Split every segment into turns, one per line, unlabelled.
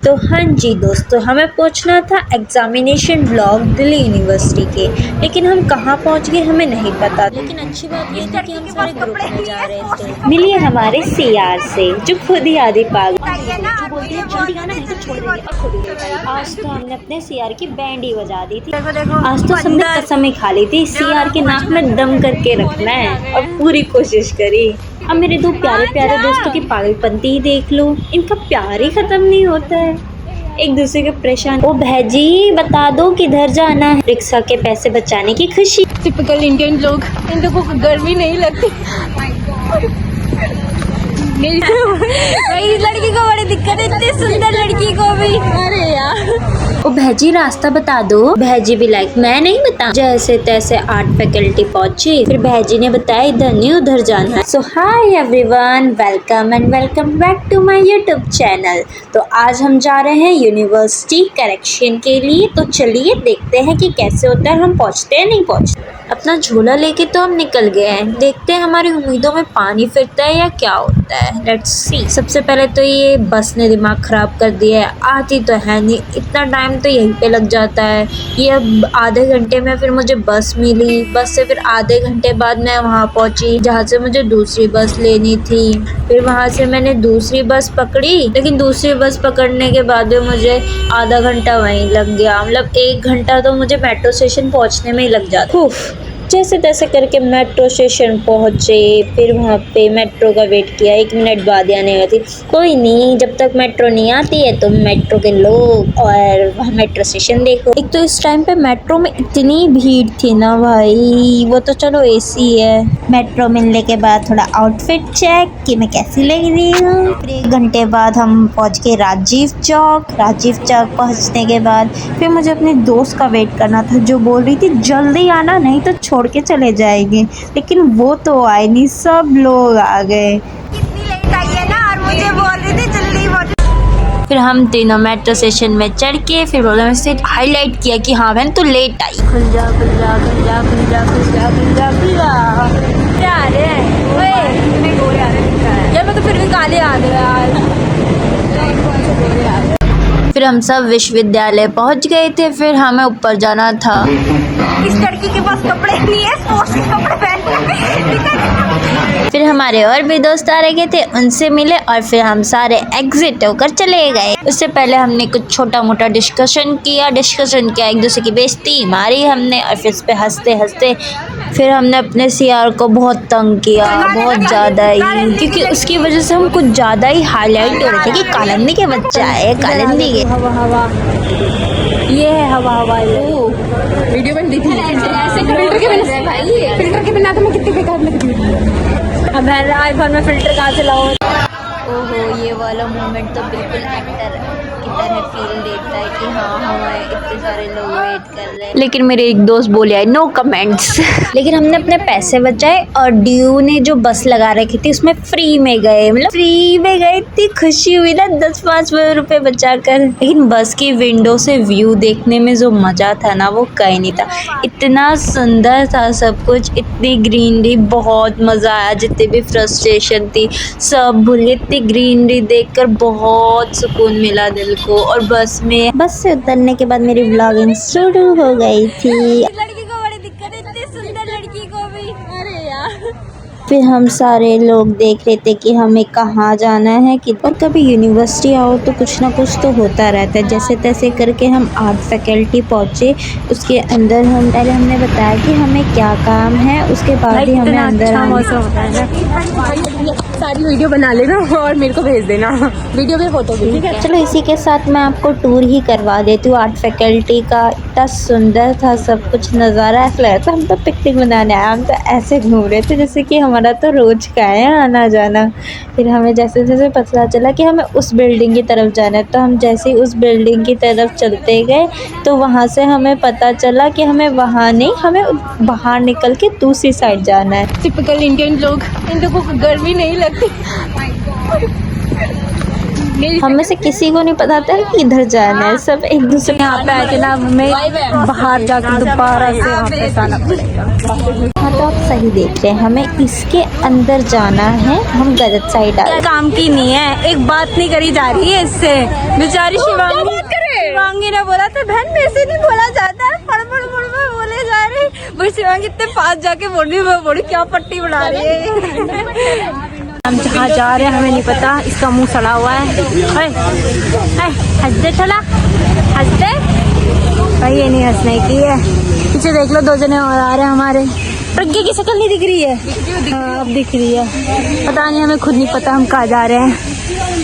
तो हाँ जी दोस्तों, हमें पहुंचना था एग्जामिनेशन ब्लॉक दिल्ली यूनिवर्सिटी के, लेकिन हम कहाँ पहुंच गए हमें नहीं पता। लेकिन अच्छी बात ये थी कि हम सारे ग्रुप में जा रहे थे। मिलिए हमारे सीआर से जो खुद ही आधी पागल जो बोलती है जल्दी आना नहीं तो छोड़ देंगे और खुद ही। आज तो हमने अपने सीआर की बैंड ही बजा दी थी। आज तो सबने कसम ही खा ली थी सीआर के नाक में दम करके रखना है और पूरी कोशिश करी। अब मेरे दो प्यारे प्यारे दोस्तों की पागलपंती ही देख लो, इनका प्यार ही खत्म नहीं होता है, एक दूसरे के परेशान। ओ भैजी बता दो किधर जाना है। रिक्शा के पैसे बचाने की खुशी।
टिपिकल इंडियन लोग, इन लोगों को गर्मी नहीं लगती। मेरी लड़की को बड़ी दिक्कत है, इतनी सुंदर लड़की को भी। अरे यार
ओ भैजी रास्ता बता दो। भैजी भी लाइक मैं नहीं बता। जैसे तैसे आर्ट फैकल्टी पहुंची, फिर भैजी ने बताया इधर नहीं उधर जाना है। So hi everyone, welcome and welcome back to my YouTube channel. तो आज हम जा रहे हैं यूनिवर्सिटी करेक्शन के लिए। तो चलिए देखते हैं कि कैसे होता है, हम पहुंचते हैं नहीं पहुंचते। अपना झोला लेके तो हम निकल गए हैं, देखते हैं हमारी उम्मीदों में पानी फिरता है या क्या होता है। Let's see. सबसे पहले तो ये बस ने दिमाग खराब कर दिया है, आती तो है नहीं, इतना टाइम तो यहीं पे लग जाता है। ये अब आधे घंटे में फिर मुझे बस मिली, बस से फिर आधे घंटे बाद मैं वहाँ पहुँची जहाँ से मुझे दूसरी बस लेनी थी। फिर वहाँ से मैंने दूसरी बस पकड़ी, लेकिन दूसरी बस पकड़ने के बाद भी मुझे आधा घंटा वहीं लग गया। मतलब 1 घंटा तो मुझे मेट्रो स्टेशन पहुँचने में ही लग जाता। जैसे तैसे करके मेट्रो स्टेशन पहुँचे, फिर वहाँ पे मेट्रो का वेट किया, 1 मिनट बाद आने वाली थी। कोई नहीं, जब तक मेट्रो नहीं आती है तो मेट्रो के लोग और वहाँ मेट्रो स्टेशन देखो। एक तो इस टाइम पे मेट्रो में इतनी भीड़ थी ना भाई, वो तो चलो एसी है। मेट्रो मिलने के बाद थोड़ा आउटफिट चेक कि मैं कैसी लग रही हूँ। फिर 1 घंटे बाद हम पहुँच गए राजीव चौक। राजीव चौक पहुँचने के बाद फिर मुझे अपने दोस्त का वेट करना था, जो बोल रही थी जल्दी आना नहीं तो छोड़ के चले जाएंगे, लेकिन वो तो आए नहीं, सब लोग आ गए।
कितनी लेट आई है ना, और मुझे बोल रही थी जल्दी बोल।
फिर हम तीनों मेट्रो स्टेशन में चढ़ के फिर बोला से हाईलाइट किया कि हाँ बहन तो लेट आई। खुल जा खुल जा खुल जा खुल जा खुल जा खुल जा खुल जा।
क्या आ रहे हैं ओए, इतने गोरे आ रहे हैं यार, मैं तो फिर भी काले आ रहे यार।
फिर हम सब विश्वविद्यालय पहुंच गए थे, फिर हमें ऊपर जाना था।
इस लड़की के पास कपड़े नहीं है, स्पोर्ट्स के कपड़े पहन।
फिर हमारे और भी दोस्त आ रहे थे, उनसे मिले और फिर हम सारे एग्जिट होकर चले गए। उससे पहले हमने कुछ छोटा मोटा डिस्कशन किया, एक दूसरे की बेइज्जती मारी हमने, और फिर उस पे हंसते हंसते फिर हमने अपने सीआर को बहुत तंग किया, बहुत ज़्यादा ही, क्योंकि उसकी वजह से हम कुछ ज़्यादा ही हाईलाइट हो रहे थे कि कालिंदी के बच्चा है, कालिंदी के।
हवा ये है हवा वीडियो बन रही थी, फिल्टर के बिना तो मैं कितनी बेकार लगती हूँ। अब आईफोन में फिल्टर कहाँ से लाऊं।
ओहो, ये वाला मोमेंट तो बिल्कुल एक्टर की तरह फील देता है कि हाँ हमें इतने सारे लोग वेट कर रहे हैं। लेकिन मेरे एक दोस्त बोले नो कमेंट्स। लेकिन हमने अपने पैसे बचाए और ड्यू ने जो बस लगा रखी थी उसमें फ्री में गए, मतलब फ्री में गए। इतनी खुशी हुई ना 10-5 रुपए बचा कर। लेकिन बस की विंडो से व्यू देखने में जो मजा था ना वो कहीं नहीं था। इतना सुंदर था सब कुछ, इतनी ग्रीनरी, बहुत मजा आया। जितनी भी फ्रस्ट्रेशन थी सब भूल गई। इतनी ग्रीनरी देखकर बहुत सुकून मिला दिल को। और बस से उतरने के बाद मेरी ब्लॉगिंग शुरू हो गई थी।
लड़की को बड़ी दिक्कत है, इतनी सुंदर लड़की को भी। अरे यार
फिर हम सारे लोग देख रहे थे कि हमें कहाँ जाना है कि, और कभी यूनिवर्सिटी आओ तो कुछ ना कुछ तो होता रहता है। जैसे तैसे करके हम आर्ट फैकल्टी पहुँचे। उसके अंदर हम पहले हमने बताया कि हमें क्या काम है, उसके बाद ही हमें अंदर
सारी वीडियो बना लेना और मेरे को भेज देना, वीडियो में फोटो भी, ठीक है।
चलो इसी के साथ मैं आपको टूर ही करवा देती हूँ आर्ट फैकल्टी का। इतना सुंदर था सब कुछ, नज़ारा ऐसा लग रहा था हम तो पिकनिक मनाने आए, हम तो ऐसे घूम रहे थे जैसे कि हमारा तो रोज का है आना जाना। फिर हमें जैसे जैसे पता चला कि हमें उस बिल्डिंग की तरफ जाना है, तो हम जैसे ही उस बिल्डिंग की तरफ चलते गए तो वहाँ से हमें पता चला कि हमें वहाँ नहीं, हमें बाहर निकल के दूसरी साइड जाना है।
टिपिकल इंडियन लोग, इन लोगों को गर्मी नहीं लगती।
हम में से किसी को नहीं पता था कि इधर जाना है, सब एक दूसरे
यहाँ पे आए थे ना, हमें बाहर जाकर दोबारा से वहाँ पे जाना पड़ेगा।
हाँ तो आप सही देख रहे हैं, हमें इसके अंदर जाना है, हम गलत साइड आ गए।
काम की नहीं है, एक बात नहीं करी जा रही है इससे। बेचारी शिवांगी ने बोला था बहन में से नहीं बोला जाता है, फड़ बोले जा रही। बस शिवांगी इतने पास जाके बोली क्या पट्टी बना रही है। हम जहाँ जा रहे हैं हमें नहीं पता, इसका मुंह सड़ा हुआ है। हंस दे चला, हंस दे भाई, ये नहीं हंसने की है। पीछे देख लो, 2 जने और आ रहे हैं हमारे। प्रज्ञा की शक्ल नहीं दिख रही है? हाँ अब दिख रही है। पता नहीं, हमें खुद नहीं पता हम कहाँ जा रहे हैं।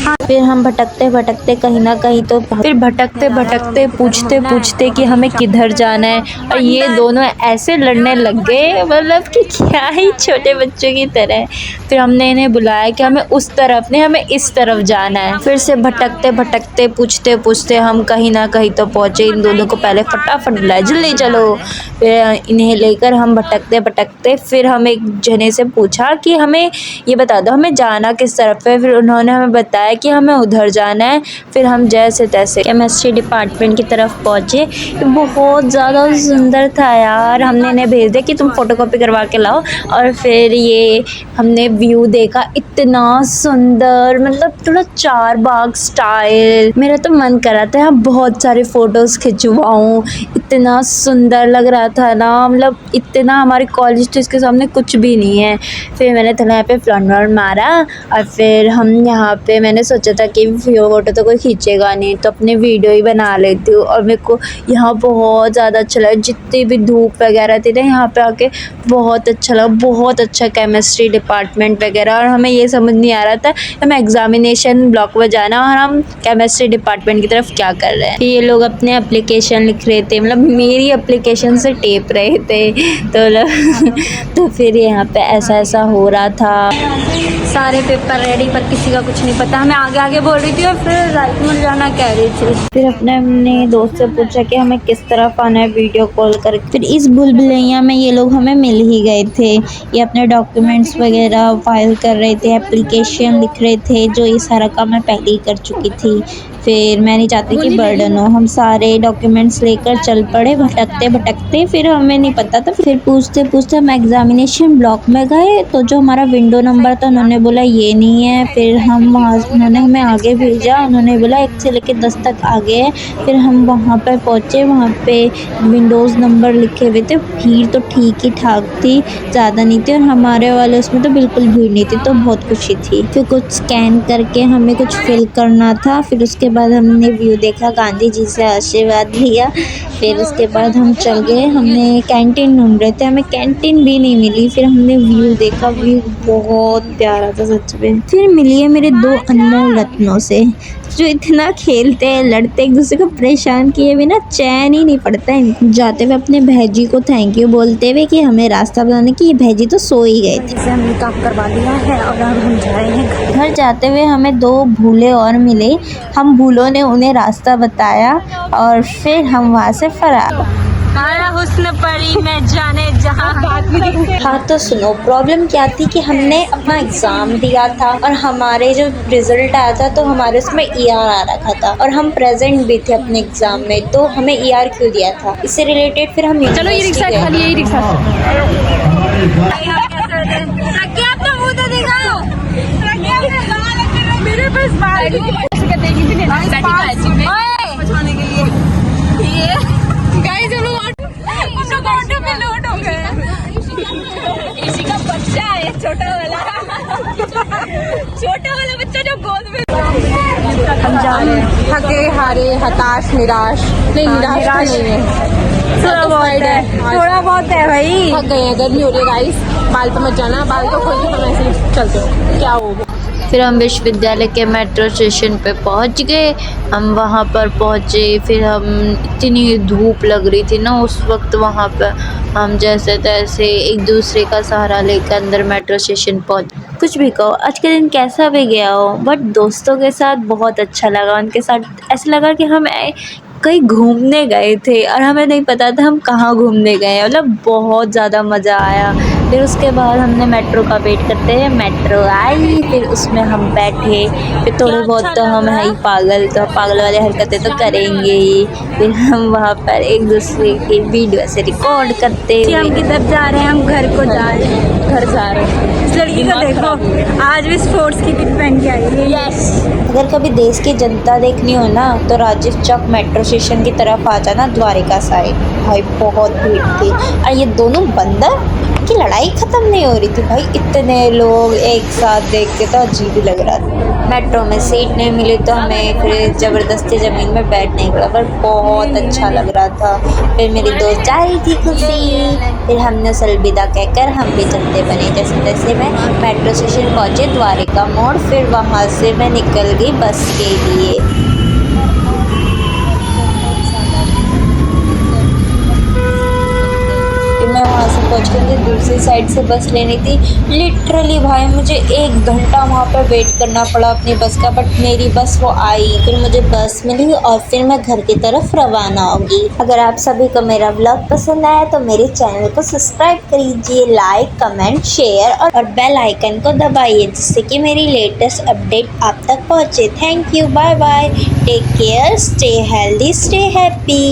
हाँ।
फिर हम भटकते भटकते कहीं ना कहीं तो फिर भटकते भटकते पूछते पूछते कि हमें किधर जाना है, और ये दोनों ऐसे लड़ने लग गए, मतलब कि क्या ही छोटे बच्चों की तरह। फिर हमने इन्हें बुलाया कि हमें उस तरफ नहीं, हमें इस तरफ जाना है। फिर से भटकते भटकते पूछते पूछते हम कहीं ना कहीं तो पहुँचे। इन दोनों को पहले फटाफट बुलाया, जल्दी चलो। फिर इन्हें लेकर हम भटकते भटकते फिर हम एक जने से पूछा कि हमें ये बता दो हमें जाना किस तरफ है। फिर उन्होंने हमें बताया कि हमें उधर जाना है। फिर हम जैसे तैसे केमिस्ट्री डिपार्टमेंट की तरफ पहुँचे। बहुत ज़्यादा सुंदर था यार। हमने इन्हें भेज दिया कि तुम फोटोकॉपी करवा के लाओ, और फिर ये हमने व्यू देखा, इतना सुंदर, मतलब थोड़ा चार बाग स्टाइल। मेरा तो मन कर रहा था यहाँ बहुत सारे फ़ोटोज़ खिंचवाऊँ, इतना सुंदर लग रहा था ना, मतलब इतना। हमारे कॉलेज तो इसके सामने कुछ भी नहीं है। फिर मैंने थोड़ा यहाँ पे फ्लॉन्डर मारा, और फिर हम यहाँ पे मैंने सोचा था कि फ़ोटो तो कोई खींचेगा नहीं, तो अपने वीडियो ही बना लेती हूँ। और मेरे को यहाँ बहुत ज़्यादा अच्छा लगा, जितनी भी धूप वगैरह थी ना, यहाँ पे आके बहुत अच्छा लगा। बहुत अच्छा केमिस्ट्री डिपार्टमेंट वगैरह। और हमें ये समझ नहीं आ रहा था हमें एग्जामिनेशन ब्लॉक में जाना और हम केमिस्ट्री डिपार्टमेंट की तरफ क्या कर रहे हैं। ये लोग अपने एप्लीकेशन लिख रहे थे, मतलब मेरी एप्लीकेशन से टेप रहे थे, तो फिर यहाँ पे ऐसा ऐसा हो रहा था।
सारे पेपर रेडी, पर किसी का कुछ नहीं पता। मैं आगे आगे बोल रही थी और फिर राइट में जाना कह रही थी।
फिर अपने दोस्त से पूछा कि हमें किस तरफ आना है, वीडियो कॉल कर। फिर इस भूलभुलैया में ये लोग हमें मिल ही गए थे। ये अपने डॉक्यूमेंट्स वगैरह फाइल कर रहे थे, एप्लीकेशन लिख रहे थे, जो ये सारा काम मैं पहले ही कर चुकी थी। फिर मैं नहीं चाहती कि बर्डन हो। हम सारे डॉक्यूमेंट्स लेकर चल पड़े भटकते भटकते। फिर हमें नहीं पता था, फिर पूछते पूछते हम एग्जामिनेशन ब्लॉक में गए, तो जो हमारा विंडो नंबर था उन्होंने बोला ये नहीं है। फिर हम वहाँ, उन्होंने हमें आगे भेजा, उन्होंने बोला 1 से लेकर 10 तक आगे है। फिर हम वहाँ पर पहुँचे, वहाँ पे विंडोज़ नंबर लिखे हुए थे। भीड़ तो ठीक ही ठाक थी, ज़्यादा नहीं थी, और हमारे वाले उसमें तो बिल्कुल भीड़ नहीं थी, तो बहुत खुशी थी। फिर कुछ स्कैन करके हमें कुछ फिल करना था। फिर उसके बाद हमने व्यू देखा, गांधी जी से आशीर्वाद लिया। फिर उसके बाद हम चल गए, हमने कैंटीन ढूंढ रहे थे, हमें कैंटीन भी नहीं मिली। फिर हमने व्यू देखा, व्यू बहुत प्यारा था सच में। फिर मिली है मेरे 2 अनमोल रत्नों से, जो इतना खेलते हैं, लड़ते, एक दूसरे को परेशान किए बिना चैन ही नहीं पड़ता है। जाते हुए अपने भैजी को थैंक यू बोलते हुए कि हमें रास्ता बताने की, ये भैजी तो सो ही गए थे।
हमने काम करवा लिया है और अब हम जा रहे हैं
घर। जाते हुए हमें 2 भूले और मिले। हम भूलों ने उन्हें रास्ता बताया और फिर हम वहाँ से फरार।
हुस्न परी मैं जाने जहाँ।
हाँ तो सुनो, प्रॉब्लम क्या थी कि हमने अपना एग्ज़ाम दिया था और हमारे जो रिजल्ट आया था तो हमारे उसमें ER आ रखा था, और हम प्रेजेंट भी थे अपने एग्ज़ाम में, तो हमें ER क्यों दिया था, इससे रिलेटेड फिर हम
चलो ये रिक्शा खाली, यही रिक्शा। अपना मुंह तो दिखाओ। मेरे पास बाल बचाने के लिए गाइस हम लोग ऑटो पे लोड हो गए। इसी का बच्चा है छोटा वाला बच्चा जो गोद में। हम जा रहे हैं थके हारे, हताश, निराश। नहीं निराश नहीं है, थोड़ा बहुत है भाई। थक गए हैं, गर्मी हो रही है गाइस। बाल पे मत जाना, बाल तो खोल के हम ऐसे चलते हो, क्या होगा।
फिर हम विश्वविद्यालय के मेट्रो स्टेशन पे पहुंच गए। हम वहां पर पहुंचे, फिर हम, इतनी धूप लग रही थी ना उस वक्त, वहां पर हम जैसे तैसे एक दूसरे का सहारा लेकर अंदर मेट्रो स्टेशन पहुंचे। कुछ भी कहो, आज के दिन कैसा भी गया हो, बट दोस्तों के साथ बहुत अच्छा लगा। उनके साथ ऐसा लगा कि हम कहीं घूमने गए थे और हमें नहीं पता था हम कहाँ घूमने गए, मतलब बहुत ज़्यादा मज़ा आया। फिर उसके बाद हमने मेट्रो का वेट करते हैं, मेट्रो आई, फिर उसमें हम बैठे। फिर थोड़े बहुत तो हम है ही पागल, तो पागल वाले हरकतें तो करेंगे ही। फिर हम वहाँ पर एक दूसरे की वीडियो से रिकॉर्ड करते
कि हम
हुए
किधर जा रहे हैं, हम घर को जा रहे हैं, घर जा रहे हैं। इस लड़की को देखो, आज भी स्पोर्ट्स की किट पहन के आई है। यस।
अगर कभी देश की जनता देखनी हो ना तो राजीव चौक मेट्रो स्टेशन की तरफ आ जाना, द्वारिका साइड। भाई बहुत भीड़ थी, और ये दोनों बंदर की लड़ाई खत्म नहीं हो रही थी भाई, इतने लोग एक साथ देख के तो अजीब ही लग रहा था। मेट्रो में सीट नहीं मिली तो हमें फिर ज़बरदस्ती ज़मीन में बैठने पड़ा, पर बहुत अच्छा लग रहा था। फिर मेरी दोस्त जा रही थी खुशी, फिर हमने उसे अलविदा कहकर हम भी चलते बने। जैसे तैसे मैं मेट्रो स्टेशन पहुँचे, द्वारिका मोड़। फिर वहाँ से मैं निकल गई बस के लिए। मैं वहाँ से पहुँच कर मुझे दूसरी साइड से बस लेनी थी। लिटरली भाई मुझे 1 घंटा वहाँ पर वेट करना पड़ा अपनी बस का, बट मेरी बस वो आई, फिर मुझे बस मिली और फिर मैं घर की तरफ रवाना होगी। अगर आप सभी को मेरा व्लॉग पसंद आया तो मेरे चैनल को सब्सक्राइब करिए, लाइक कमेंट शेयर और बेल आइकन को दबाइए, जिससे कि मेरी लेटेस्ट अपडेट आप तक पहुँचे। Thank you, bye bye, take care, stay healthy, stay happy.